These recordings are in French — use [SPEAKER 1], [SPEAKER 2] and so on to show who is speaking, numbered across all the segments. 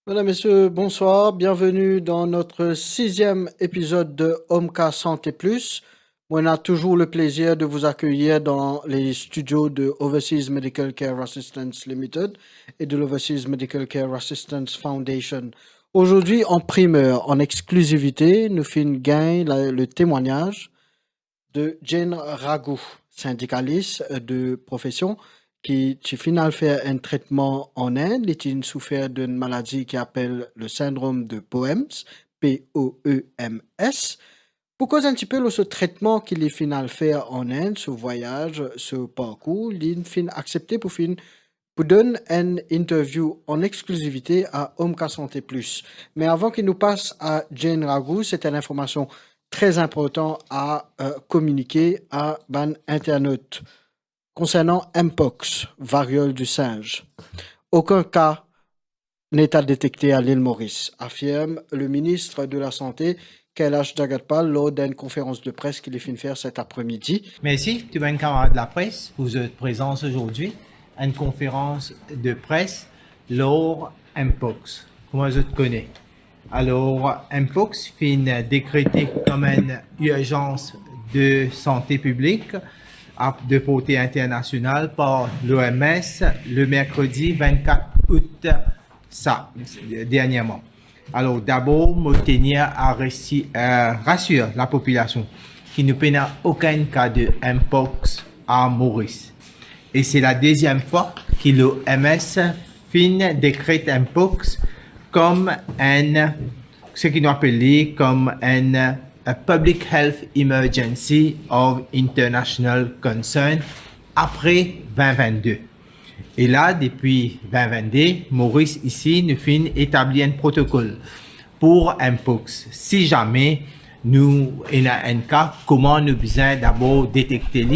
[SPEAKER 1] Mesdames, Messieurs, bonsoir. Bienvenue dans notre 6e épisode de Omka Santé Plus. On a toujours le plaisir de vous accueillir dans les studios de Overseas Medical Care Assistance Limited et de l'Overseas Medical Care Assistance Foundation. Aujourd'hui, en primeur, en exclusivité, nous finissons le témoignage de Jane Ragou, syndicaliste de profession, qui final fait un traitement en Inde. Il souffert d'une maladie qui appelle le syndrome de Poems, P-O-E-M-S. Pour cause un petit peu de ce traitement qu'il est final fait en Inde, ce voyage, ce parcours, il fin accepté pour donner une interview en exclusivité à Omka Santé Plus. Mais avant qu'il nous passe à Jane Ragou, c'était une information très importante à communiquer à ban internaute concernant Mpox, variole du singe. Aucun cas n'est à détecter à l'île Maurice, affirme le ministre de la Santé, Kailash Jagatpal, lors d'une conférence de presse qu'il est fin faire cet après-midi.
[SPEAKER 2] Merci, tu es un camarade de la presse. Vous êtes présents aujourd'hui à une conférence de presse lors Mpox. Comment je te connais? Alors, Mpox fin décrété comme une urgence de santé publique de portée internationale par l'OMS le mercredi 24 août dernièrement. Alors, d'abord, je tenir à rassurer la population qui ne peine aucun cas de Mpox à Maurice. Et c'est la deuxième fois que l'OMS décrète Mpox comme ce qu'ils ont appelé comme a Public Health Emergency of International Concern après 2022. Et là, depuis 2022, Maurice ici nous fait établir un protocole pour Mpox. Si jamais nous avons un cas, comment nous besoin d'abord détecter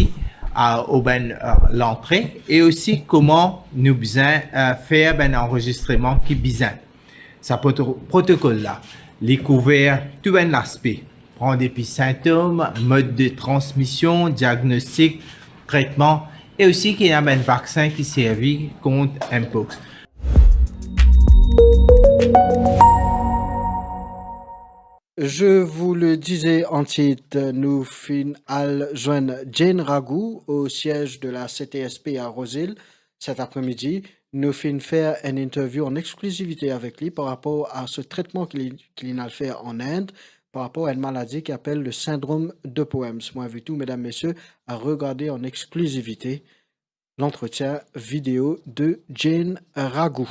[SPEAKER 2] l'entrée et aussi comment nous besoin faire un enregistrement qui besoin. Ce protocole-là, les couvert tout un aspect. Prendre des symptômes, mode de transmission, diagnostic, traitement et aussi qu'il y a un vaccin qui servit contre Mpox.
[SPEAKER 1] Je vous le disais en titre, nous fin al joindre Jane Ragou au siège de la CTSP à Rosehill cet après-midi. Nous fin faire une interview en exclusivité avec lui par rapport à ce traitement qu'il a fait en Inde, par rapport à une maladie qui appelle le syndrome de Poems. Moi, invite tout, mesdames, messieurs, à regarder en exclusivité l'entretien vidéo de Jane Ragou.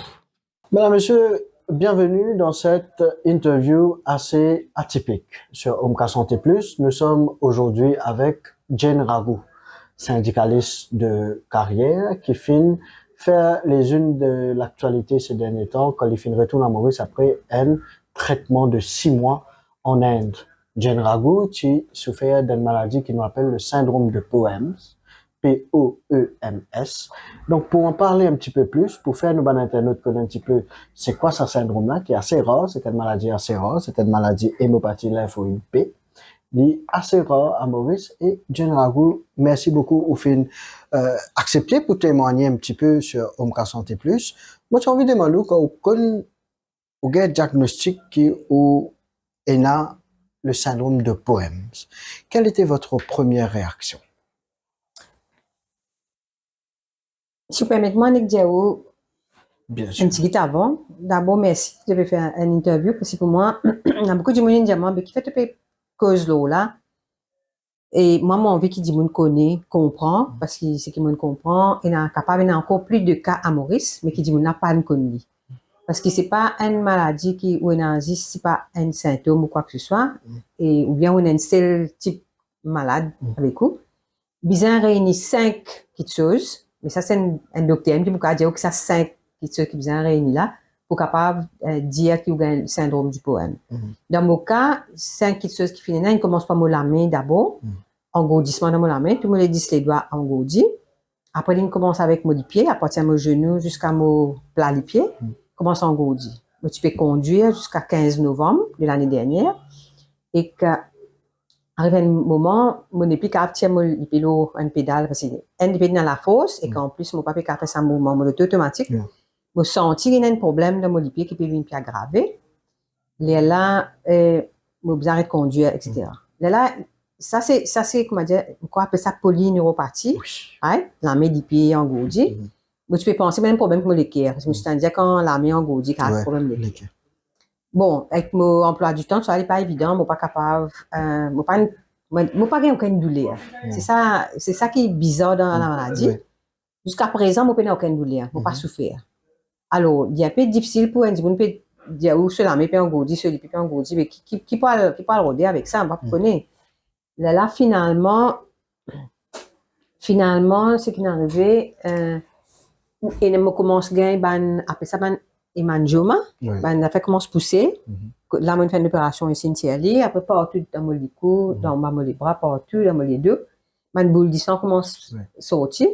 [SPEAKER 1] Mesdames, messieurs, bienvenue dans cette interview assez atypique sur Omka Santé Plus. Nous sommes aujourd'hui avec Jane Ragou, syndicaliste de carrière qui finit faire les unes de l'actualité ces derniers temps quand il finit retourne à Maurice après un traitement de 6 mois en Inde. Jane Ragou qui souffert d'une maladie qui nous appelle le syndrome de Poems, P-O-E-M-S. Donc, pour en parler un petit peu plus, pour faire nos internautes connaître un petit peu c'est quoi ce syndrome-là, qui est assez rare, c'est une maladie assez rare, c'est une maladie hémopathie lymphoïde B, qui est assez rare à Maurice. Et Jane Ragou, merci beaucoup au fin accepté pour témoigner un petit peu sur Omka Santé Plus. Moi, j'ai envie de demander quand on a un diagnostic qui est le syndrome de Poems. Quelle était votre première réaction?
[SPEAKER 3] Si vous permettez, moi, Nick Diawo,
[SPEAKER 1] Bien sûr.
[SPEAKER 3] un petit peu avant. D'abord, merci de faire une interview parce que pour moi, il y a beaucoup de monde qui disent qui fait toute cause là. Et moi, mon envie qui dit monde connaît, comprend, parce que c'est qui monde comprend, et n'a capable, il y a encore plus de cas à Maurice, mais qui dit monde n'a pas de connu. Parce que c'est pas une maladie qui, où il existe, c'est pas un symptôme ou quoi que ce soit, et, ou bien on a un seul type malade avec vous. Bizarre réunit 5 petites choses. Mais ça, c'est un docteur qui peut dire que ça 5 petites choses qui sont réunies là pour capable dire qu'il y a le syndrome du poème. Dans mon cas, 5 petites choses qui finissent, il commence par la main d'abord, engourdissement dans la main, tout le monde dit les doigts engourdis. Après, il commence avec mon pied, à partir de mon genou jusqu'à mon plat les pieds, commence à engourdir. Tu peux conduire jusqu'à 15 novembre de l'année dernière et que arrive un moment, mon épi cap tient mon pédalo, un pédale, parce que un pédale dans la fosse, et qu'en plus, mon papier cap fait un mouvement automatique. Je senti qu'il y a un problème dans mon pied qui peut venir plus aggravé. Là, je arrête de conduire, etc. Là, ça c'est, comment dire, on appelle ça polyneuropathie.
[SPEAKER 1] Oui.
[SPEAKER 3] La main du pied engourdie. Mais tu peux penser même problème pour l'équerre. Je me suis dit quand la main engourdie, qu'il y a un problème l'équerre. Bon, avec mon emploi du temps, ça n'est pas évident, je ne suis pas capable, je n'ai pas gagné aucune douleur. C'est ça qui est bizarre dans la maladie. Jusqu'à présent, je n'ai pas aucune douleur, je n'ai pas souffert. Alors, il est un peu difficile pour un petit peu dire où cela m'est pas engourdi, celui qui peut engourdi, mais qui peut le rôder avec ça, on va connaître. Là, finalement, ce qui est arrivé, et je commence à gagner, après ça, hémangioma, la fait commence à pousser. Là, on fait une opération ici, une après partout dans mon cou, dans mon bras, partout, dans mon dos. Ma boule de sang commence à sortir.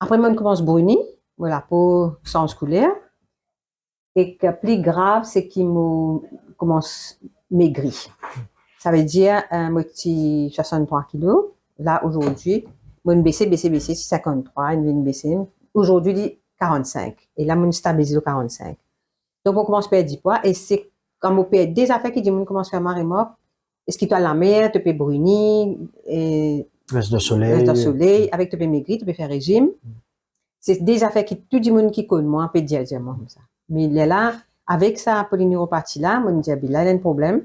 [SPEAKER 3] Après, on commence à brunir, la peau sans couleur. Et que plus grave, c'est qu'il commence à maigrir. Ça veut dire, moi, j'ai 63 kilos. Là, aujourd'hui, moi, je baisse, 53, je vais baisser. Aujourd'hui, 45. Et là, je stabilise au 45. Donc, on commence à perdre du poids. Et c'est quand on perd des affaires qui disent, on commence à faire marée mort. Est-ce qu'il doit la mer, tu peux brunir,
[SPEAKER 1] reste de soleil.
[SPEAKER 3] Avec tu peux maigrir, tu peux faire régime. C'est des affaires qui, tout le monde qui connaît moi, peut dire comme ça. Mais là, avec sa polyneuropathie là, mon dit, là, il y a un problème.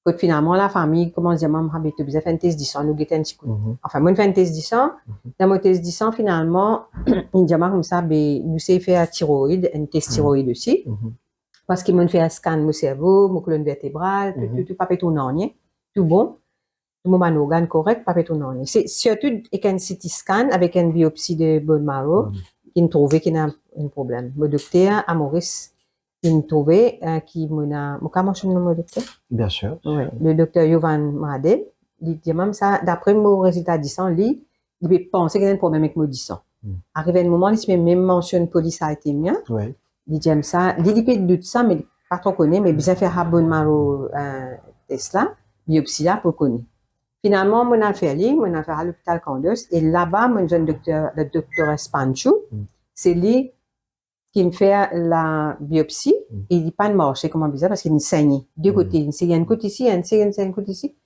[SPEAKER 3] Quand finalement, la famille commence à dire, maman, tu as besoin de faire une thèse 10 ans, nous guettons un petit coup. Enfin, moi, je fais une thèse 10 ans. Dans mon thèse 10 ans, finalement, il dit, comme ça, nous savons faire thyroïde, une thèse thyroïde aussi. Parce qu'il m'a fait un scan de mon cerveau, mon colonne vertébrale, tout, pas tout non, tout bon. Tout mon organe correct, pas tout non. C'est surtout avec un CT scan, avec une biopsie de bone marrow, qui me trouvait qu'il y a un problème. Mon docteur, à Maurice, il me trouvait qui m'a comment je nomme le docteur?
[SPEAKER 1] Bien sûr.
[SPEAKER 3] Oui. Le docteur Yovan Mradel, il dit même ça, d'après mon résultat 10 ans, il pensait qu'il y a un problème avec mon 10 ans. Arrivé un moment, il même mentionne polycythemia.
[SPEAKER 1] Oui.
[SPEAKER 3] Il dit ça, il dit peut-être de ça, mais pas trop connu, mais bien faire un bone marrow test là, biopsie là pour connaître. Finalement, mon a fait à l'hôpital Candos, et là-bas, mon jeune docteur, le docteur Spanchou, c'est lui qui me fait la biopsie, et il dit pas de marcher, comment bizarre, parce qu'il y a une saignée. Deux côtés, il y a une côte ici, il y a une côte ici.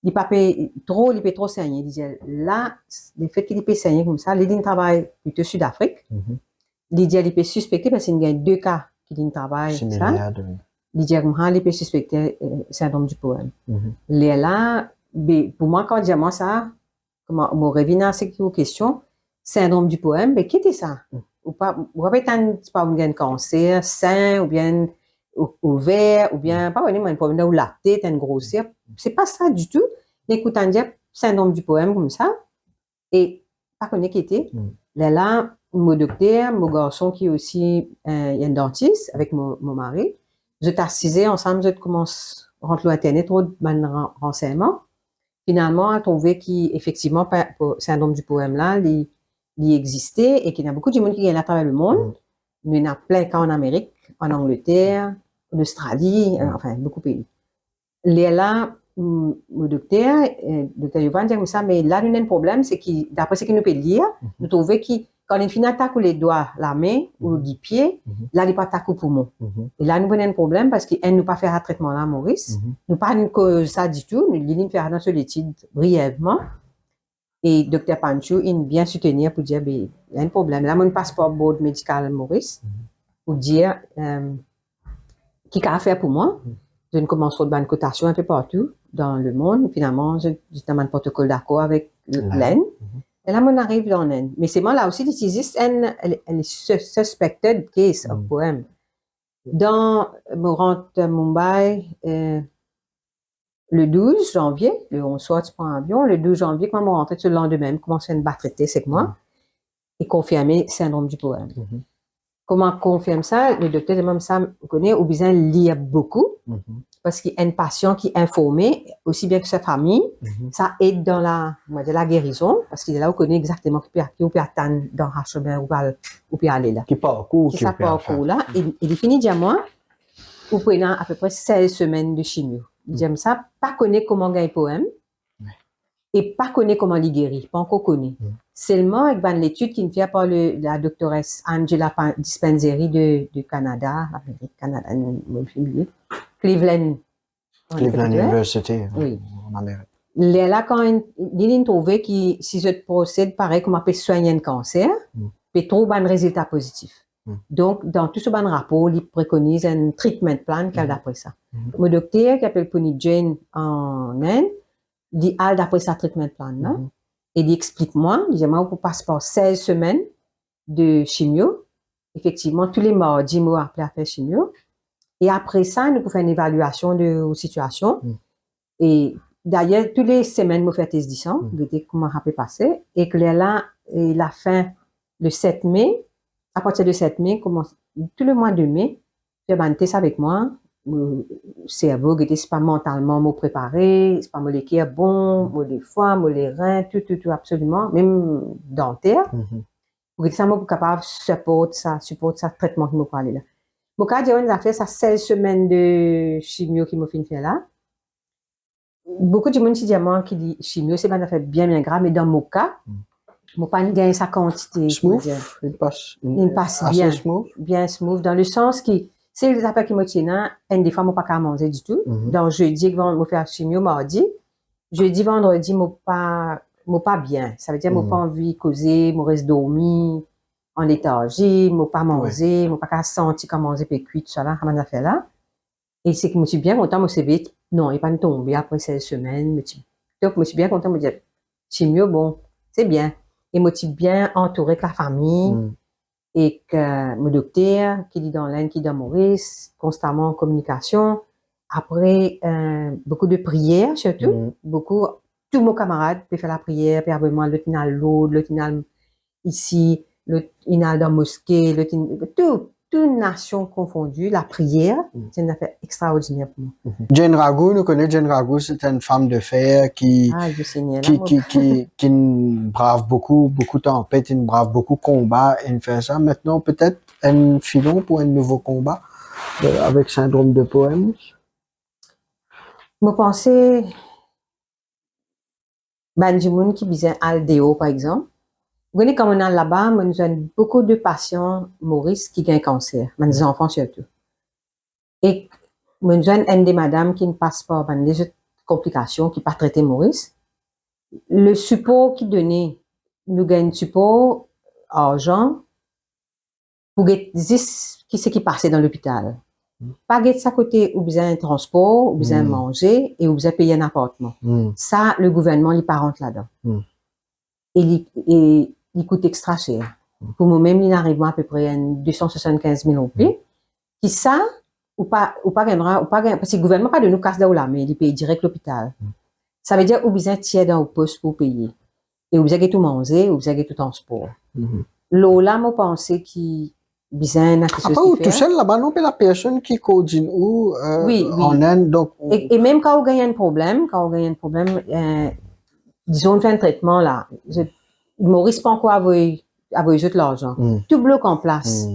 [SPEAKER 3] Il peut trop saigner. Il dit, là, le fait qu'il peut saigner comme ça, il travaille plutôt Sud-Afrique. Il dit, il peut suspecter, parce qu'il y a 2 cas qui travaillent, ça. Il dit, il peut suspecter syndrome du poème. Là, pour moi, quand je dis ça, comment on revient à cette question, syndrome du poème, mais qu'est-ce que c'est ça? Ou pas un cancer, sein, ou bien ouvert, ou bien, pas vraiment un problème de la tête, une grosseur. C'est pas ça du tout. Écoute, on dit syndrome du poème comme ça, et pas qu'on est qui était. Là, mon docteur, mon garçon qui est aussi un dentiste avec mon mari, je t'assisais ensemble, je commence à rentrer sur Internet, trop de renseignements. Finalement, on a trouvé qu'effectivement, le syndrome du poème là, il existait et qu'il y a beaucoup de monde qui gagne à travers le monde. Il y en a plein cas en Amérique, en Angleterre, en Australie, enfin, beaucoup de pays. Là, le docteur Yovan dit comme ça, mais là, il y a un problème, c'est que, d'après ce qu'il nous peut lire, nous trouvons que quand il finit attaque les doigts, la main ou le pied, là, il n'est pas attaque au poumon. Et là, nous avons un problème parce qu'elle ne pas faire un traitement là, Maurice. Nous pas que ça du tout. Nous allons faire dans l'étude brièvement. Et Dr. Panchou, il bien soutenir pour dire, il y a un problème. Là, mon passeport board médical, Maurice, pour dire, qui a fait pour moi. Je commence à faire une cotation un peu partout dans le monde. Finalement, je dans un protocole d'accord avec l'Inde. Et là, on arrive dans l'Inde. Mais c'est moi là aussi, il existe un suspected case of poème. Dans, je rentre à Mumbai, le 12 janvier, le 11 soir, tu prends un avion, le 12 janvier, quand je rentre le lendemain, je commence à faire une batterie avec moi et confirmer syndrome du poème. Comment on confirme ça? Le docteur de même ça connaît, ou besoin de lire beaucoup, parce qu'il y a un patient qui est informé, aussi bien que sa famille, ça aide dans la guérison, parce qu'il est là, on connaît exactement qui peut attendre dans Hachobin ou peut aller là.
[SPEAKER 1] Qui parcourt,
[SPEAKER 3] qui parcourt là. Et il finit dire moi, vous prenez à peu près 16 semaines de chimio. J'aime ça, pas connaître comment gagner poème. et pas connaît comment les guérir, pas encore connaît. Seulement avec ben, l'étude qui me fait par la doctoresse Angela Dispenseri de Canada, Canada, Cleveland.
[SPEAKER 1] Cleveland University,
[SPEAKER 3] Oui.
[SPEAKER 1] en Amérique.
[SPEAKER 3] Là, quand il trouvé que si je procède pareil, comme on peut soigner un cancer, puis trouve un résultat positif. Donc, dans tout ce bon rapport, il préconise un treatment plan d'après ça. Mon docteur, qui s'appelle Punit Jain en Inde, dit d'après sa treatment plan, non? Et il explique-moi, il dit, moi, pour passer par 16 semaines de chimio. Effectivement, tous les mardis, moi, appelé à faire chimio. Et après ça, nous pouvons faire une évaluation de la situation. Et d'ailleurs, toutes les semaines, nous faisons test 10 ans, comment ça peut passer. Et que là, et la fin, le 7 mai, à partir du 7 mai, commence tout le mois de mai, faire un test avec moi. Cerveau, c'est pas mentalement me préparé, c'est pas me les cœurs bon, me les foies, me les reins, tout, absolument, même dentaire. Pour que ça me capable support ça traitement qui me parle là. Bon, quand on a fait ça 16 semaines de chimio qui me fait faire là, beaucoup de monde qui dit à moi qui dit chimio, c'est pas fait bien grave, mais dans mon cas, mon pas gagne sa quantité.
[SPEAKER 1] Smooth, il passe
[SPEAKER 3] bien,
[SPEAKER 1] smooth.
[SPEAKER 3] Bien smooth, dans le sens qui, c'est les affaires qui me tiennent, et des fois, moi pas qu'à manger du tout. Donc, jeudi, quand on fait chimio, mardi, jeudi, vendredi, moi pas bien. Ça veut dire, moi pas envie de causer, moi reste dormir en léthargie, moi pas manger, moi pas qu'à sentir comme manger puis cuit, tout ça là, comment on a fait là. Et c'est que je me suis bien content, moi c'est vite. Non, il pas tombé après 16 semaines. Donc, je me suis bien content, me dire, chimio, bon, c'est bien. Et moi, je suis bien entouré de la famille. Et que mon docteur, qui dit dans l'Inde, qui dit dans Maurice, constamment en communication. Après, beaucoup de prières, surtout. Beaucoup, tous mes camarades peuvent faire la prière, puis après moi, l'autre il a l'eau, l'autre il a ici, l'autre il a dans la mosquée, l'autre toute nation confondue, la prière, c'est une affaire extraordinaire pour moi.
[SPEAKER 1] Jane Raghu, nous connaissons Jane Raghu, c'est une femme de fer qui brave beaucoup de tempêtes, une brave beaucoup de combats, et fait ça. Maintenant, peut-être, un filon pour un nouveau combat, avec syndrome de Poème.
[SPEAKER 3] Je pensais, Banjimoun qui disait Aldéo, par exemple. Vous voyez, quand on est là-bas, nous avons beaucoup de patients, Maurice, qui ont un cancer, des enfants surtout. Et nous avons une des madames qui ne passe pas des autres complications, qui ne pas traiter Maurice. Le support qui donnait, nous gagnons support, argent, pour dire qui c'est qui passait dans l'hôpital. Pas de ça côté, ou besoin de transport, ou besoin de manger, et ou besoin de payer un appartement. Ça, le gouvernement, il pas rentre là-dedans. Et il coûte extra cher. Pour moi-même, il arrive à peu près à 275 000 roupies. Qui ça, ou pas gagnera, parce que le gouvernement pas de nous casse là, mais il paye direct l'hôpital. Ça veut dire, ou besoin de tiers dans le poste pour payer. Et ou besoin de tout manger, ou besoin de tout transport. Là, moi, pensais qu'il besoin de
[SPEAKER 1] quelque chose. Tout seul là-bas, non, mais la personne qui coordonne ou, en Inde, donc.
[SPEAKER 3] Et même quand on gagne un problème, disons, on fait un traitement là, Maurice pas encore avoir de l'argent. Tout bloque en place.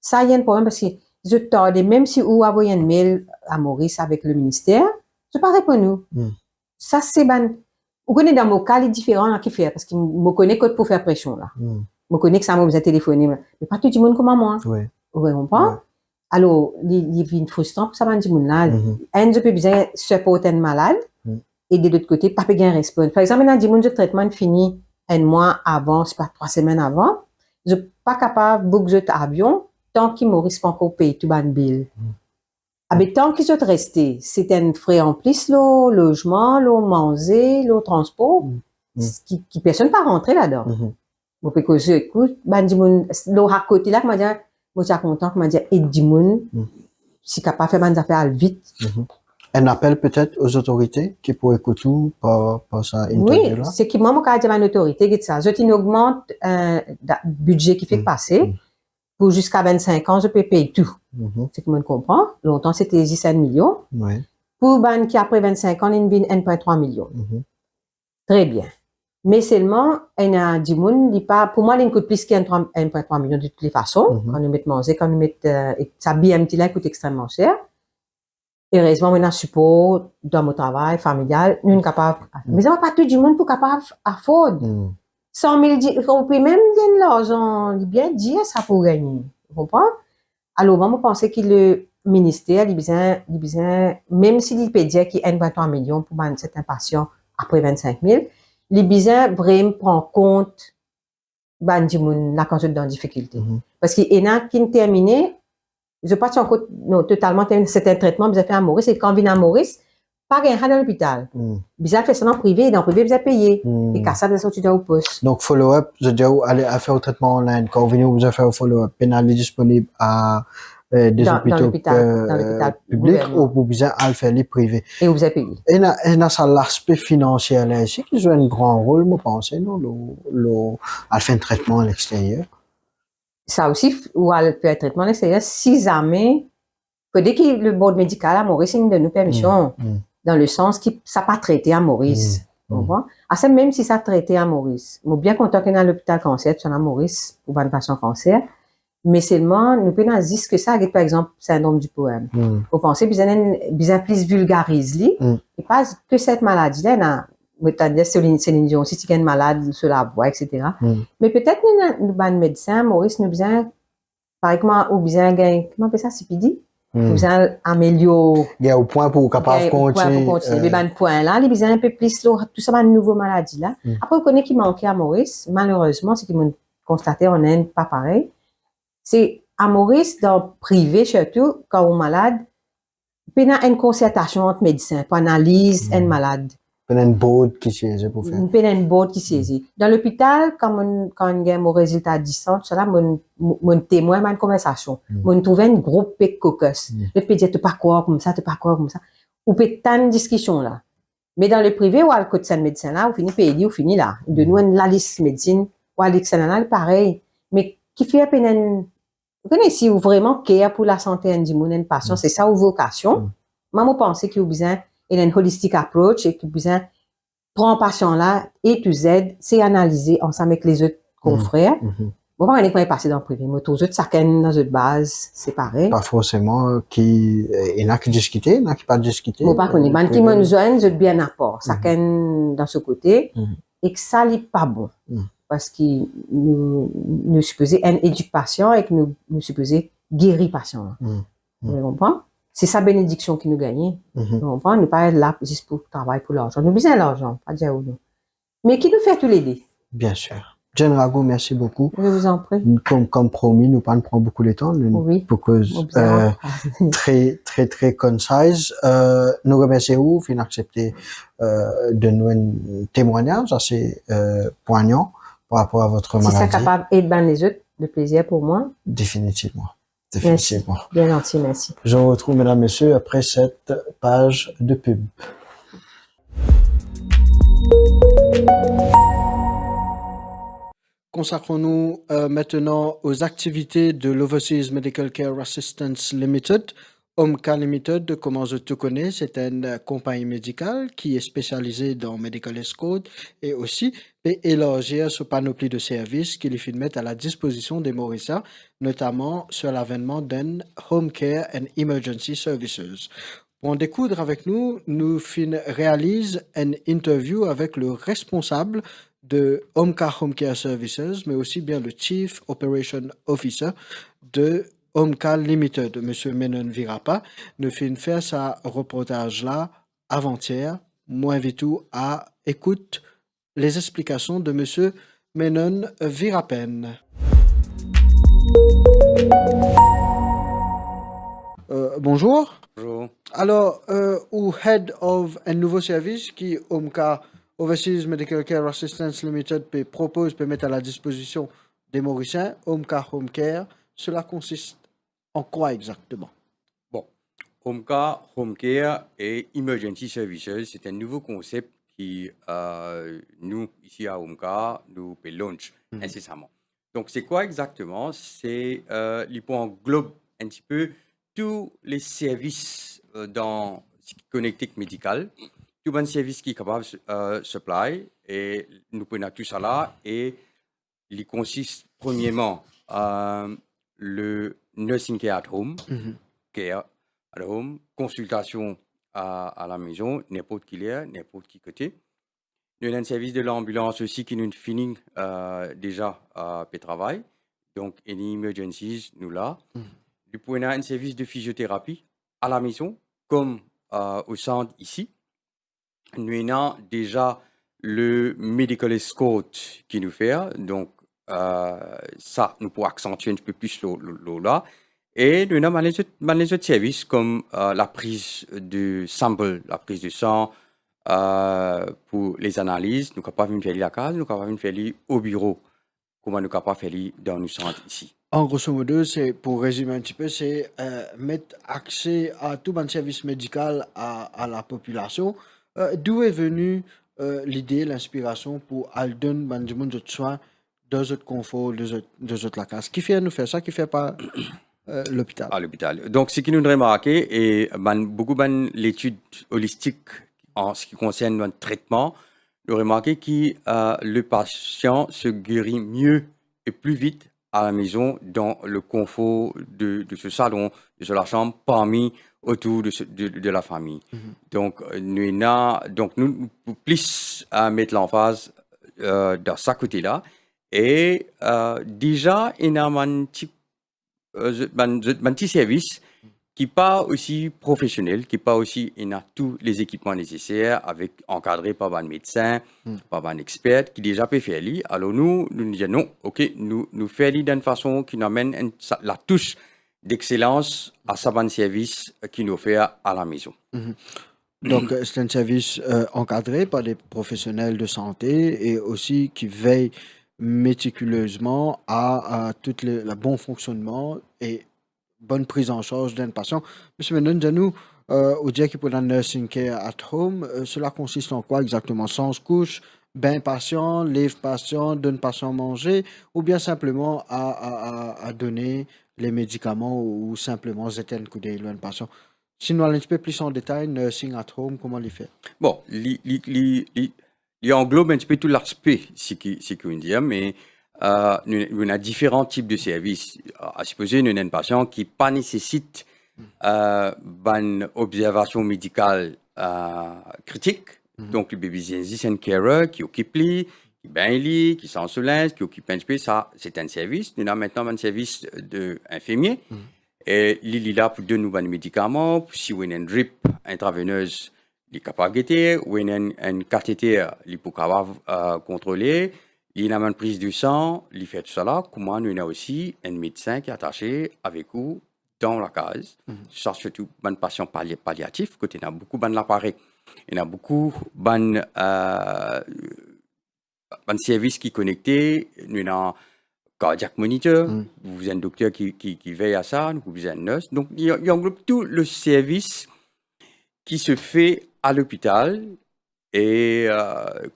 [SPEAKER 3] Ça, il y a un problème parce que je tarde, même si vous envoyez un mail à Maurice avec le ministère, je pas pour nous. Ça, c'est vous connaissez dans mon cas, les différents là qui fait, parce que me connaît que pour faire pression là. Me connaît que ça m'a besoin de téléphoner, mais pas tout le monde comme moi. Vous comprenez? Alors, il est frustrant pour ça, man, du monde là. Un peu besoin supporter un malade, et de l'autre côté, pas bien répondre. Par exemple, maintenant, du monde de traitement fini un mois avant, c'est pas 3 semaines avant, je suis pas capable de booker avion tant qu'il Maurice pas encore payé tout ban bill. Mais tant qu'ils sont restés, c'est un frais en plus, le logement, le manger, le transport, qui personne pas rentrer là-dedans. Bon, puis que écoute, le à côté là, m'a dit, moi, j'ai content, m'a dit, et du monde, si capable de faire des affaires vite.
[SPEAKER 1] Un appel peut-être aux autorités qui pourraient écouter par ça interview là.
[SPEAKER 3] Oui, c'est que moi, quand j'ai une autorité, qui ça, je augmente le budget qui fait passer. Pour jusqu'à 25 ans, je peux payer tout. C'est que moi, je comprends. Longtemps, c'était 17 millions. Pour ban qui après 25 ans, il vient 1,3 million. Très bien. Mais seulement, il y a du monde, pour moi, il coûte plus qu'un 1,3 million de toutes les façons. Quand nous mettons manger, quand nous mettons, ça BMT là, coûte extrêmement cher. heureusement, on a support dans mon travail familial, nous sommes capables, mais ça va pas tout le monde pour capable afford. 100 000, on peut même gagner l'argent, bien dire ça pour gagner. Vous comprenez? Alors, moi, je pensais que le ministère, il besoin, même s'il peut dire qu'il y a 23 millions pour certains patients après 25 000, il besoin vraiment prendre compte de la conduite dans la difficulté. Parce qu'il y en a qui ont terminé, je pense encore, non, totalement terminé, c'est un traitement, vous avez fait à Maurice, et quand on vient à Maurice, pas gagner dans l'hôpital. Vous avez fait ça dans le privé, dans le privé, vous avez payé. Et qu'à ça, vous avez sorti au poste.
[SPEAKER 1] Donc, follow-up, je dis, allez à faire le traitement online. Quand vous venez, vous avez fait un follow-up. Pénal est disponible à des hôpitaux publics ou vous besoin à le faire les privés.
[SPEAKER 3] Et vous avez payé.
[SPEAKER 1] Et dans ça, l'aspect financier, là, ici, qui joue un grand rôle, je pense, non, à faire un traitement à l'extérieur.
[SPEAKER 3] Ça aussi, ou à faire un traitement à l'extérieur, si jamais, dès que le board médical à Maurice, il nous donne permission, dans le sens que ça pas traité à Maurice. C'est même si ça traité à Maurice. Je suis bien content qu'on a l'hôpital cancer, tu as à Maurice, pour un patient cancer. Mais seulement, nous pouvons dire que ça, par exemple, syndrome du poème. Vous pensez, bien plus vulgarise, et pas que cette maladie-là, c'est Céline Dion, si tu es malade sur la voie, etc. Mais peut-être, nous, les médecins, Maurice, nous besoin, par exemple, ou besoin, comment on appelle ça, CPD? Nous besoin améliorer.
[SPEAKER 1] Il y a au point pour capable continuer.
[SPEAKER 3] Mais ben, point là, les besoin un peu plus, tout ça, une nouvelle maladie là. Après, on connaît qui manquait à Maurice, malheureusement, c'est qu'ils m'ont constaté, on n'est pas pareil. C'est à Maurice, dans le privé, surtout, quand on est malade, il y a une concertation entre médecins pour analyse un malade.
[SPEAKER 1] Il y a une board qui saisit pour faire.
[SPEAKER 3] Il y a une board qui saisit. Dans l'hôpital, quand on a mon résultat distant, cela, mon témoin, ma conversation. On trouve un gros pic caucus. Le pédiatre, tu pas quoi comme ça, tu pas quoi comme ça. Ou peut être une discussion là. Mais dans le privé, ou à côté de ce médecin là, on finit payer, on finit là. De nous, la liste médecine, ou à l'extérieur, pareil. Mais qui fait à peine vous connaissez, si vous vraiment care pour la santé du monde, une patient, c'est ça, ou vocation. Moi, je pense qu'il y a besoin d'une holistic approach et qu'il y a besoin de prendre un patient là, et tu aides, c'est analyser ensemble avec les autres confrères. Bon, on est quand même passé dans le privé. Mais tous les autres, chacun dans une base, c'est pareil.
[SPEAKER 1] Pas forcément il y en a qui discutent, il y en a qui pas discuter.
[SPEAKER 3] Bon, par contre, les qui m'ont besoin, c'est bien apport. Chacun dans ce côté. Et que ça n'est pas bon. Parce que nous supposons une éducation et que nous supposons guérir patient. Vous comprenez? C'est sa bénédiction qui nous gagne. Vous comprenez? Nous pas là juste pour travailler pour l'argent. Nous besoin l'argent, pas dire nous. Mais qui nous fait tous les deux.
[SPEAKER 1] Bien sûr. Jane Rago, merci beaucoup.
[SPEAKER 3] Je vous en prie.
[SPEAKER 1] Comme promis, nous pas prendre beaucoup de temps.
[SPEAKER 3] Oui.
[SPEAKER 1] Pour cause très, très, très concise. Nous remercions, fin accepter de nous un témoignage assez poignant par rapport à votre maladie.
[SPEAKER 3] Si c'est capable d'aider les autres, de plaisir pour moi.
[SPEAKER 1] Définitivement. Définitivement.
[SPEAKER 3] Merci. Bien gentil, merci.
[SPEAKER 1] Je vous retrouve, mesdames, messieurs, après cette page de pub. Consacrons-nous maintenant aux activités de l'Overseas Medical Care Assistance Limited. OMCA Limited, comment je te connais, c'est une compagnie médicale qui est spécialisée dans Medical Escort et aussi peut élargir ce panoplie de services qui lui mettent à la disposition des Mauriciens, notamment sur l'avènement d'un Home Care and Emergency Services. Pour en découdre avec nous, nous réalisons une interview avec le responsable de OMCA Home Care Services, mais aussi bien le Chief Operation Officer de OMCA Limited, M. Menon Virapa. Nous finissons faire sa reportage là avant-hier. Moi, invite tout à écouter les explications de M. Menon Virapen. Bonjour.
[SPEAKER 4] Bonjour.
[SPEAKER 1] Alors, au head of un nouveau service qui OMCA Overseas Medical Care Assistance Limited propose de mettre à la disposition des Mauriciens, OMCA Home Care. Cela consiste en quoi exactement?
[SPEAKER 4] Bon, OMCA Home Care et Emergency Services, c'est un nouveau concept qui, nous, ici à OMCA, nous launch incessamment. Donc, c'est quoi exactement? C'est, il englobe un petit peu tous les services dans connectique médical, tout un service qui est capable de supply, et nous prenons tout ça là, et il consiste premièrement le nursing care at home, care, à home, consultation à la maison, n'importe qui est, n'importe qui côté. Nous avons un service de l'ambulance aussi qui nous finit déjà pour travail. Donc, any emergencies, nous là. Nous pouvons avoir un service de physiothérapie à la maison, comme au centre ici. Nous avons déjà le medical escort qui nous fait. Donc, ça, nous pouvons accentuer un peu plus là. Et nous avons les autres services comme la prise de sample, la prise de sang pour les analyses. Nous sommes capables de faire la case, nous sommes capables de faire au bureau. Comment nous sommes capables de faire dans le centre ici.
[SPEAKER 1] En grosso modo, c'est pour résumer un petit peu, c'est mettre accès à tout un service médical à la population. D'où est venue l'idée, l'inspiration pour aller donner de soins dans notre confort, dans notre la case? Qui fait nous faire ça? Qui fait pas l'hôpital?
[SPEAKER 4] À l'hôpital. Donc, ce qui nous a remarqué, et beaucoup de l'étude holistique en ce qui concerne notre traitement, nous avons remarqué que le patient se guérit mieux et plus vite à la maison dans le confort de ce salon, de la chambre, parmi autour de la famille. Donc, nous plus mettre l'emphase dans ce côté-là. Et déjà, il y a un petit service qui n'est pas aussi professionnel, qui n'est pas aussi, il a tous les équipements nécessaires, encadré par un médecin, par un expert, qui déjà peut faire lui. Alors nous disons non, ok, nous faisons d'une façon qui nous amène la touche d'excellence à ce bon service qui nous fait à la maison.
[SPEAKER 1] Donc, c'est un service encadré par des professionnels de santé et aussi qui veille méticuleusement à tout le bon fonctionnement et bonne prise en charge d'un patient. Monsieur Menon, dis-nous, au dire qu'il peut un nursing care at home, cela consiste en quoi exactement? Sans couche, bain patient, lave patient, donne patient manger, ou bien simplement à donner les médicaments ou simplement jeter un coup d'œil à un patient? Sinon, un petit peu plus en détail, nursing at home, comment les faire?
[SPEAKER 4] Bon, il englobe un petit peu tout l'aspect, ce qu'on dit, mais nous avons différents types de services. À supposer, nous avons un patient qui pas nécessite une observation médicale critique. Donc, le bébé c'est un carer qui occupe lui, qui bain lui, qui s'en soulève, qui occupe un petit peu. Ça, c'est un service. Nous avons maintenant un service d'infirmier. Et il est là pour donner nous des médicaments. Si on a une drip intraveineuse, il est capable de guetter. Ou on a un cathéter, il peut contrôler. Il a une prise de sang, il fait tout ça là. Comment nous avons aussi un médecin qui est attaché avec vous dans la case. Ça, surtout un patient palliatif, quand il y a beaucoup d'appareils. Il y a beaucoup de services qui sont connectés. Nous avons cardiac monitor, vous avez un docteur qui veille à ça, vous avez un nurse. Donc, il englobe tout le service qui se fait à l'hôpital. Et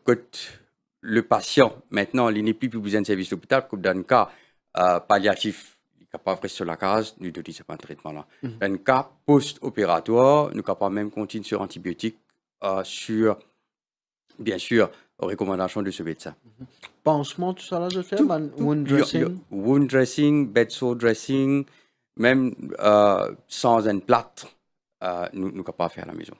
[SPEAKER 4] quand le patient, maintenant, il n'est plus besoin de service d'hôpital, comme dans le cas palliatif, il est capable de rester sur la case, nous ne disons pas un traitement là. Dans le cas post-opératoire, nous sommes capables même de continuer sur antibiotiques, bien sûr, aux recommandations de ce médecin.
[SPEAKER 1] Pansement, tout ça là, je fais, wound dressing.
[SPEAKER 4] Wound dressing, bedsore dressing, même sans une plâtre, nous sommes capables de faire à la maison.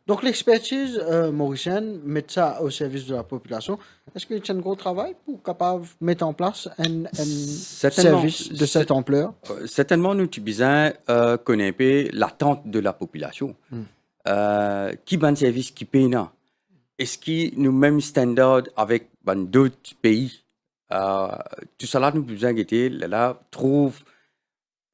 [SPEAKER 1] Donc, l'expertise mauricienne, mettre ça au service de la population, est-ce qu'il y a un gros travail pour capable de mettre en place un service de cette ampleur?
[SPEAKER 4] Certainement, nous avons besoin de connaître l'attente de la population. Qui a un service qui paye? Est-ce qu'il nous même standard avec d'autres pays? Tout ça là, nous avons besoin de trouve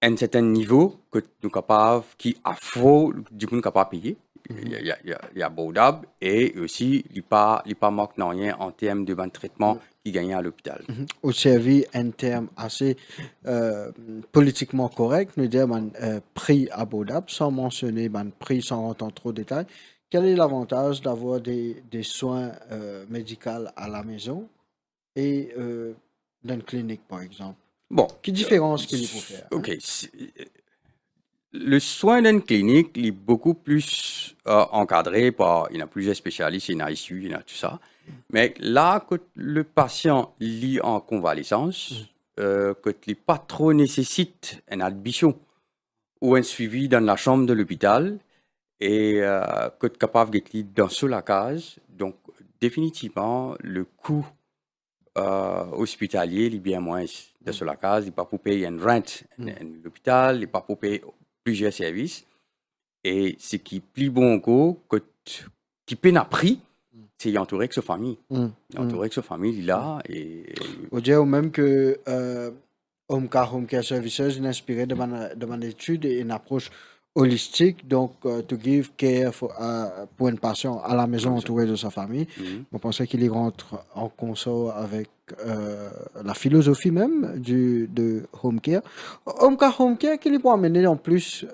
[SPEAKER 4] un certain niveau que nous sommes capables, qui affront du monde capable de payer. Il y a abordable et aussi il n'y a pas manque rien en termes de traitement qui gagne à l'hôpital.
[SPEAKER 1] Au service un terme assez politiquement correct, nous disons prix abordable, sans mentionner prix, sans rentrer en trop de détails. Quel est l'avantage d'avoir des soins médicaux à la maison et dans une clinique, par exemple?
[SPEAKER 4] Bon.
[SPEAKER 1] Quelle différence qu'il faut faire?
[SPEAKER 4] OK. Le soin d'une clinique est beaucoup plus encadré par, il y a plusieurs spécialistes, il y a ICU, il y a tout ça. Mais là, quand le patient lit en convalescence, quand il pas trop nécessite une admission, ou un suivi dans la chambre de l'hôpital et que tu es capable d'être dans sous la case. Donc, définitivement, le coût hospitalier il est bien moins de sur la case. Il n'est pas pour payer une rente à l'hôpital, il n'est pas pour payer plusieurs services. Et ce qui est plus bon encore, qui peine à prix, c'est entouré de sa famille. Entouré de sa famille, il est là. Et
[SPEAKER 1] On dirait même que Home Care Services est inspiré de mon étude et une approche holistique, donc to give care pour une patient à la maison entourée de sa famille. On pensait qu'il y rentre en consort avec la philosophie même de Home Care. Home Care, qu'il peut amener en plus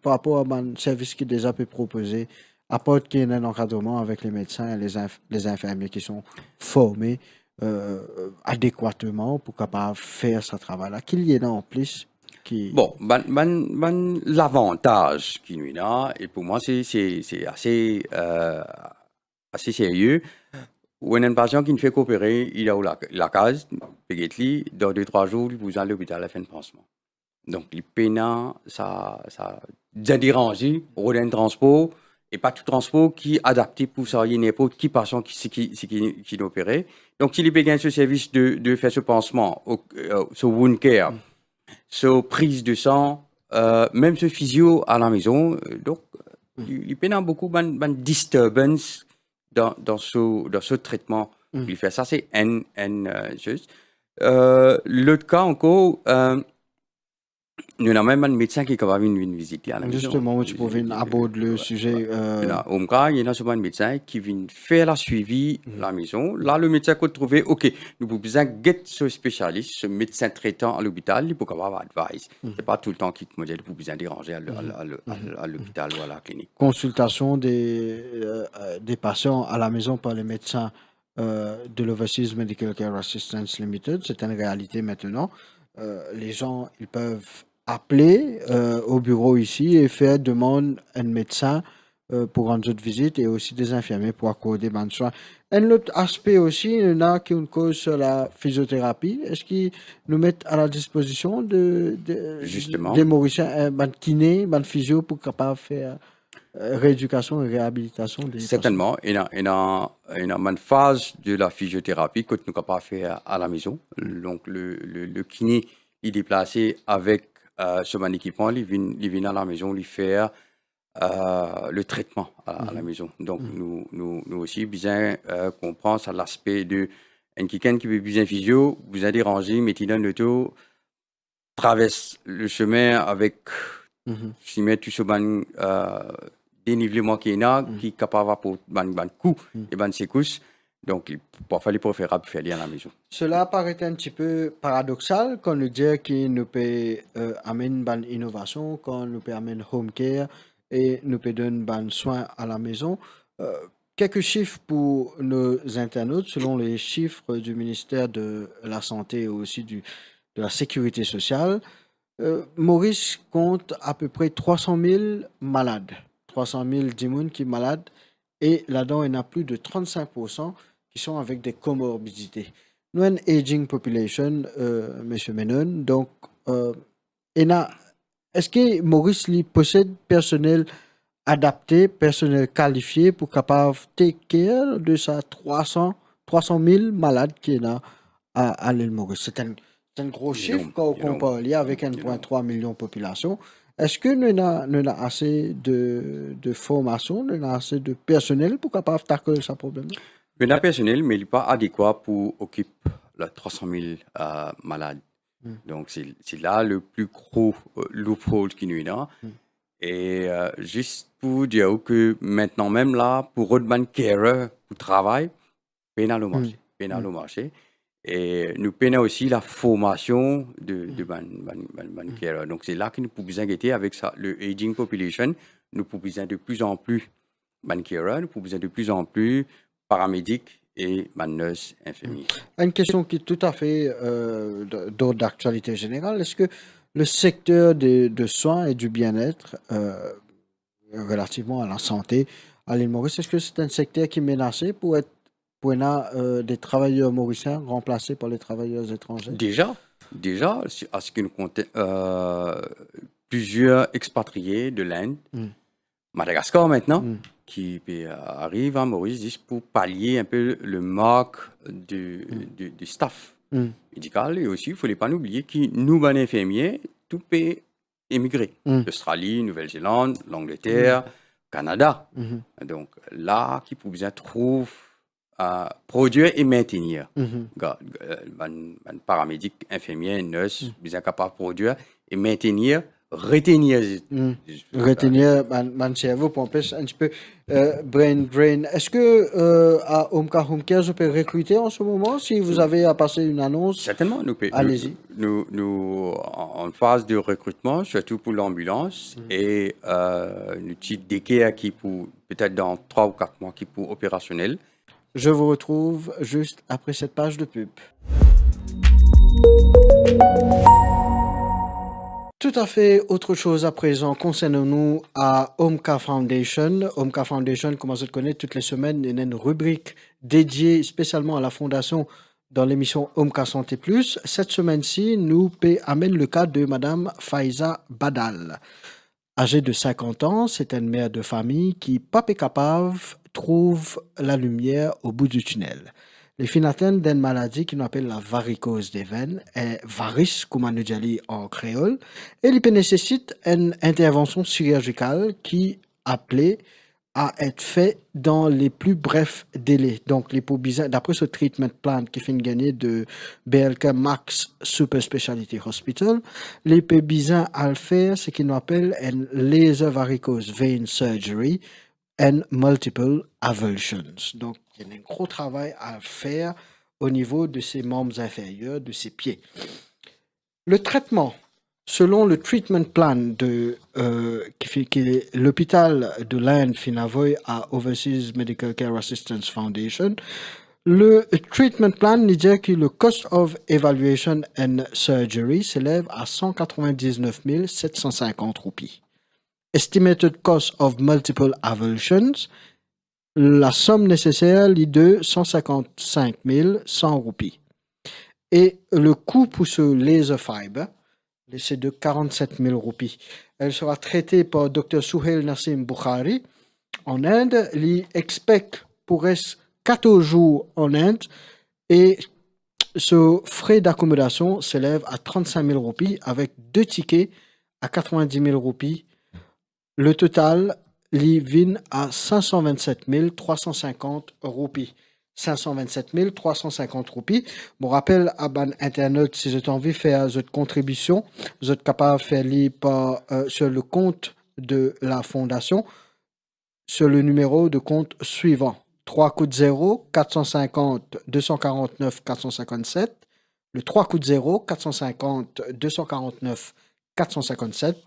[SPEAKER 1] par rapport à un service qui est déjà peut proposer, apporte qu'il y ait un encadrement avec les médecins et les infirmiers qui sont formés adéquatement pour capable faire ce travail-là. Qu'il y ait en plus qui...
[SPEAKER 4] Bon, l'avantage qui nous a, et pour moi, c'est assez sérieux. Ou un patient qui ne fait qu'opérer, il a la case, dans 2-3 jours, il vous à l'hôpital à la fin de pansement. Donc, les pénins, ça a dérangé, pour un transport, et pas tout transport qui est adapté pour ça, il y a n'importe qui patient qui opéré. Donc, s'il est gagné ce service de faire ce pansement, sur wound care, sur prise de sang, même ce physio à la maison, donc, il pénale beaucoup de disturbance dans ce traitement qu'il fait. Ça, c'est une chose. L'autre cas encore, nous avons même un médecin qui est capable de venir visiter à la maison.
[SPEAKER 1] Justement, tu peux venir aborder le sujet.
[SPEAKER 4] Au cas, il y a souvent un médecin qui vient faire la suivi à la maison. Là, le médecin peut trouver, OK, nous avons besoin de ce spécialiste, ce médecin traitant à l'hôpital, il peut avoir advice. Ce n'est pas tout le temps qu'il me dit, vous besoin de déranger à l'hôpital ou à la clinique.
[SPEAKER 1] Consultation des patients à la maison par les médecins de l'Overseas Medical Care Assistance Limited, c'est une réalité maintenant. Les gens, ils peuvent appeler au bureau ici et faire demande à un médecin pour rendre une visite et aussi des infirmiers pour accorder des soins. Un autre aspect aussi, il y en a qui ont une cause sur la physiothérapie. Est-ce qu'ils nous mettent à la disposition des Mauriciens, un kiné, un physio pour capable faire rééducation et réhabilitation des
[SPEAKER 4] Certainement, il y a une phase de la physiothérapie que nous sommes capables de faire à la maison. Donc, le kiné, il est placé avec ce équipement, il vient à la maison, il fait le traitement à la maison. Donc, nous aussi, besoin comprendre ça l'aspect de quelqu'un qui veut besoin de physio, besoin de déranger, mettez dans l'auto, traverse le chemin avec, si met tout ce dénivellement qui est là, qui est capable pour ban coup et ban secousses. Donc, parfois, il est préférable de faire à la maison.
[SPEAKER 1] Cela paraît un petit peu paradoxal quand nous dit qu'il nous peut amener une innovation, quand nous peut amener home care et nous peut donner ban soins à la maison. Quelques chiffres pour nos internautes, selon les chiffres du ministère de la Santé et aussi de la Sécurité sociale, Maurice compte à peu près 300 000 malades. 300 000 dimoun qui sont malades et là-dedans, il y en a plus de 35% qui sont avec des comorbidités. Nous avons une aging population, M. Menon, donc est-ce que Maurice possède personnel adapté, personnel qualifié pour capable take care de sa 300 000 malades qui est là à l'île Maurice? C'est un gros chiffre quand on compare avec 1,3 million de population. Est-ce que nous avons assez de formation, nous avons assez de personnel pour capable tackler ce problème?
[SPEAKER 4] Nous avons personnel, mais il n'est pas adéquat pour occuper les 300 000 malades. Donc, c'est là le plus gros loophole qui nous a. Et juste pour dire que maintenant, même là, pour Rodman Carer, pour travail, pénal au marché. Et nous peinons aussi la formation de ban carer. Donc, c'est là que nous pouvons guetter avec ça, le aging population. Nous pouvons besoin de plus en plus ban carer, nous pouvons besoin de plus en plus paramédics et ban nurse infirmiers.
[SPEAKER 1] Une question qui est tout à fait d'ordre d'actualité générale. Est-ce que le secteur de soins et du bien-être relativement à la santé à l'île Maurice, est-ce que c'est un secteur qui est menacé pour des travailleurs mauriciens remplacés par les travailleurs étrangers?
[SPEAKER 4] Déjà, à ce que nous comptons, plusieurs expatriés de l'Inde, Madagascar maintenant, qui arrivent à Maurice juste pour pallier un peu le manque du staff médical. Et aussi, il ne faut pas oublier que nous, les infirmiers, tout peut émigrer. Australie, Nouvelle-Zélande, l'Angleterre, Canada. Donc là, qui pour bien trouver produire et maintenir. Un paramédic, infirmier, nurse, bien capable de produire et maintenir, retenir.
[SPEAKER 1] Retenir mon cerveau pour empêcher un petit peu brain drain. Est-ce que à Omka Home Care, je peux recruter en ce moment si vous avez à passer une annonce?
[SPEAKER 4] Certainement,
[SPEAKER 1] allez-y.
[SPEAKER 4] Nous en phase de recrutement, surtout pour l'ambulance et nous petits décaires qui pour peut-être dans 3 ou 4 mois qui pour opérationnel.
[SPEAKER 1] Je vous retrouve juste après cette page de pub. Tout à fait autre chose à présent. Concernons-nous à Omka Foundation. Omka Foundation, comme vous le connaissez, toutes les semaines, il y a une rubrique dédiée spécialement à la fondation dans l'émission Omka Santé Plus. Cette semaine-ci, nous amène le cas de Madame Faiza Badal. Âgée de 50 ans, c'est une mère de famille qui, pas capable, trouve la lumière au bout du tunnel. Les filles atteintes d'une maladie qu'on appelle la varicose des veines, et varice, comme on dit en créole, et il nécessite une intervention chirurgicale qui appelée à être faite dans les plus brefs délais. Donc, les d'après ce treatment plan qui fait gagner de BLK Max Super Specialty Hospital, les bizarres à le faire, c'est ce qu'on appelle une laser varicose vein surgery and multiple avulsions. Donc, il y a un gros travail à faire au niveau de ses membres inférieurs, de ses pieds. Le traitement, selon le treatment plan de l'hôpital de l'Inde Finavoy à Overseas Medical Care Assistance Foundation, le treatment plan dit que le cost of evaluation and surgery s'élève à 199 750 roupies. Estimated cost of multiple avulsions, la somme nécessaire est de 155 100 roupies. Et le coût pour ce laser fiber, c'est de 47 000 roupies. Elle sera traitée par Dr. Suhail Nassim Bukhari en Inde. Il expecte pour rester 14 jours en Inde et ce frais d'accommodation s'élève à 35 000 roupies avec 2 tickets à 90 000 roupies. Le total vient à 527 350 roupies. 527 350 roupies. Bon, rappel à ban Internet, si vous avez envie de faire votre contribution, vous êtes capable de faire sur le compte de la fondation, sur le numéro de compte suivant. 3 coups de 0, 450 249 457. Le 3 coups de 0, 450 249 457.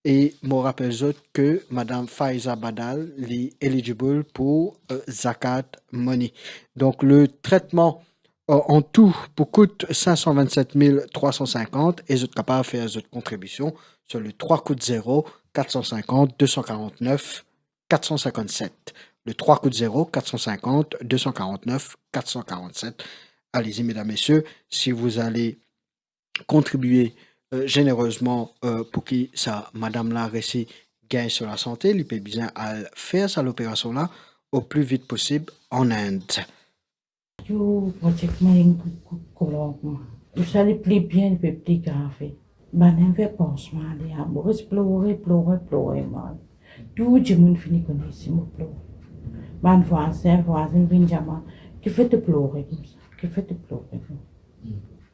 [SPEAKER 1] Et je rappelle que Mme Faiza Badal est éligible pour Zakat Money. Donc, le traitement en tout coûte 527 350 et vous êtes capable de faire votre contribution sur le 3 coups de 0, 450 249 457. Le 3 coups de 0, 450 249 447. Allez-y, mesdames, messieurs, si vous allez contribuer généreusement pour que ça, madame la réussi gagne sur la santé, il peut bien faire ça l'opération là au plus vite possible en Inde.
[SPEAKER 5] Yo project maling kolong yo sali pli bien pe pli grave banen ve pansement les amoureux pleurer mal tout je mun fini connaissez mon pleur ban voisin Benjamin qui fait te pleurer comme ça qui fait te pleurer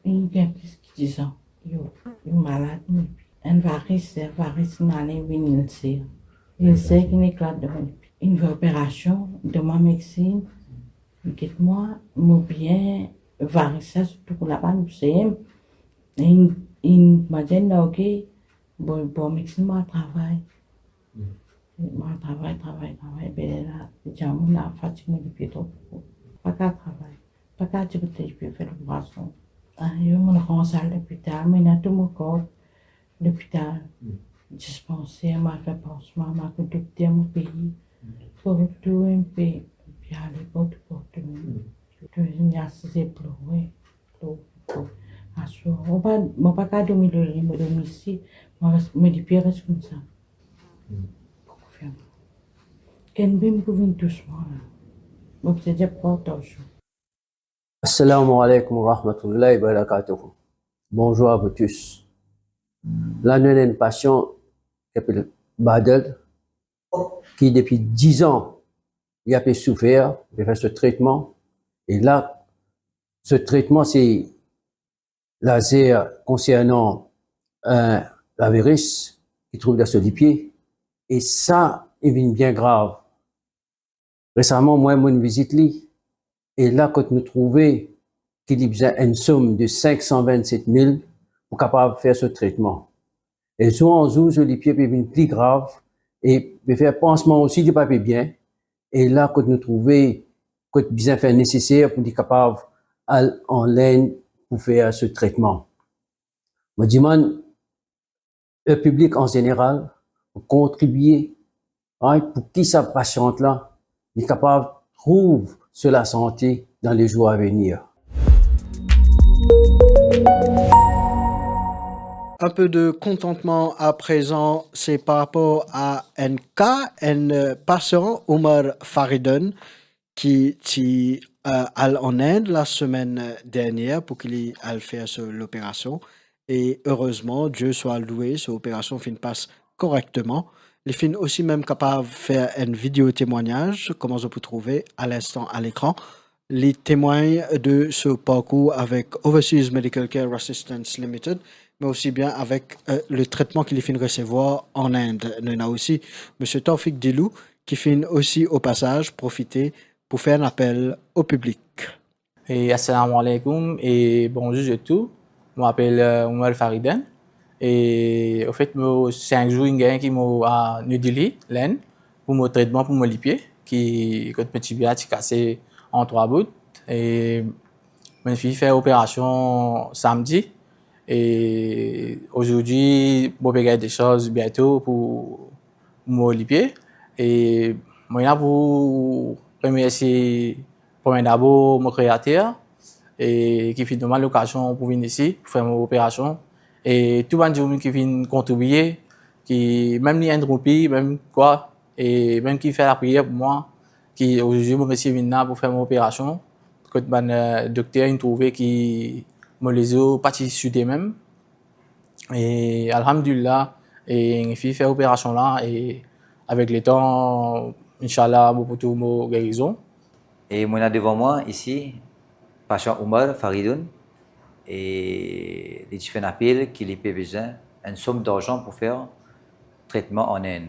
[SPEAKER 5] une gamme qu'est-ce qui dit ça yo malade un varice n'allait venir il sait qu'il éclate de une opération de ma médecine. Moi, mon bien, varices pour la bande, c'est une madame là, ok, bon, maximum travail. Moi, travail, ben là, déjà, on a fatigué depuis trop. Pas qu'à travail, pas qu'à dire que je peux faire le poisson. Je me rends à l'hôpital, mais il y a tout mon corps, l'hôpital, dispensaire, m'a fait pansement, m'a fait docteur mon pays, pour tout un pays. Puis à l'époque, pour tout le monde, je me suis pleuré. On ne peut pas dormir le lit, ici, Mais les pieds restent comme ça. Beaucoup faire. Quand même, vous venez doucement là. Vous êtes déjà pas attention.
[SPEAKER 6] Assalamu alaikum wa rahmatullahi wa barakatuh. Bonjour à vous tous. Là, nous avons une patient qui s'appelle Badel, qui depuis 10 ans, il a fait souffrir, il a fait ce traitement. Et là, ce traitement, c'est laser concernant la virus qui trouve dans ce pied. Et ça, il vient bien grave. Récemment, moi, mon visite lui. Et là, quand nous trouvons qu'il y a une somme de 527 000 pour capable de faire ce traitement. Et souvent, on joue sur les pieds, puis une plus grave, et de faire pansement aussi du papier bien. Et là, quand nous trouvons, quand bien faire nécessaire pour être capable d'aller en ligne pour faire ce traitement. Je demande le public en général pour contribuer, hein, pour qui sa patiente là est capable de trouver sur la santé dans les jours à venir.
[SPEAKER 1] Un peu de contentement à présent, c'est par rapport à un cas, un patient, Omar Faridun, qui allait en Inde la semaine dernière pour qu'il aille faire l'opération. Et heureusement, Dieu soit loué, cette opération passe correctement. Les films aussi même capable de faire une vidéo témoignage, comment on peut trouver à l'instant à l'écran. Les témoignent de ce parcours avec Overseas Medical Care Assistance Limited, mais aussi bien avec le traitement qu'il finit recevoir en Inde. Nous avons aussi M. Taufik Dilou qui finit aussi au passage profiter pour faire un appel au public.
[SPEAKER 7] Et assalamu alaikum et bonjour à tous. Je m'appelle Omar Faridan et au fait, c'est un jour qui m'a à New Delhi, l'Inde, pour mon traitement pour mon pied qui quand petit bien cassé en 3 bouts et mon fille fait opération samedi et aujourd'hui je vais faire des choses bientôt pour mon pied et moi là pour remercier d'abord mon créateur et qui fait demande l'occasion pour venir ici pour faire mon opération et tout le monde qui vient contribuer qui même ni interrompu même quoi et même qui fait la prière pour moi qui aujourd'hui me remercie venir pour faire mon opération quand le docteur il trouvé qui me les a pas sur même et alhamdulillah et il fait faire opération là et avec le temps inchallah pour tout mon guérison.
[SPEAKER 8] Et moi, devant moi, ici, patient Omar Faridoun, et il fait un appel qu'il a besoin d'une somme d'argent pour faire traitement en Inde.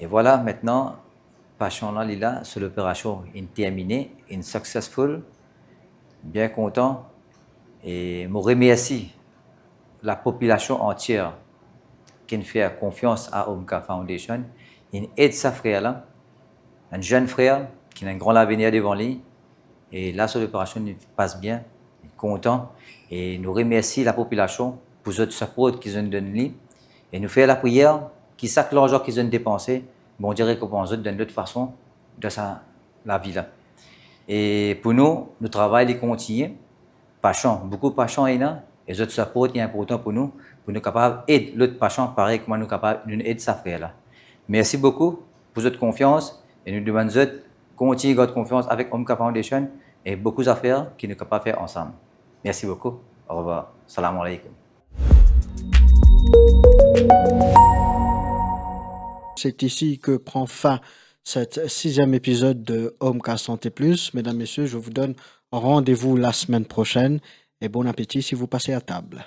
[SPEAKER 8] Et voilà, maintenant, patient là, il est là, sur l'opération est terminée, est successful, bien content, et je remercie la population entière qui fait confiance à Omka Foundation, il aide sa frère là, un jeune frère, qui a un grand avenir devant lui. Et là, sur l'opération passe bien, il est content. Et nous remercions la population pour le support qu'ils ont donné. Et nous faisons la prière, qui sac l'argent qu'ils ont dépensé, bon Dieu récompense d'une autre façon de la vie là. Et pour nous, le travail continue. Passion, beaucoup de passion est là. Et le support est important pour nous capables d'aider l'autre passion pareil comme nous capables d'aider sa frère là. Merci beaucoup pour votre confiance et nous demandons continuer votre confiance avec Omka Foundation et beaucoup d'affaires qui nous capables de faire ensemble. Merci beaucoup. Au revoir. Salam alaikum.
[SPEAKER 1] C'est ici que prend fin cet 6e épisode de Omka Santé Plus. Mesdames, Messieurs, je vous donne rendez-vous la semaine prochaine et bon appétit si vous passez à table.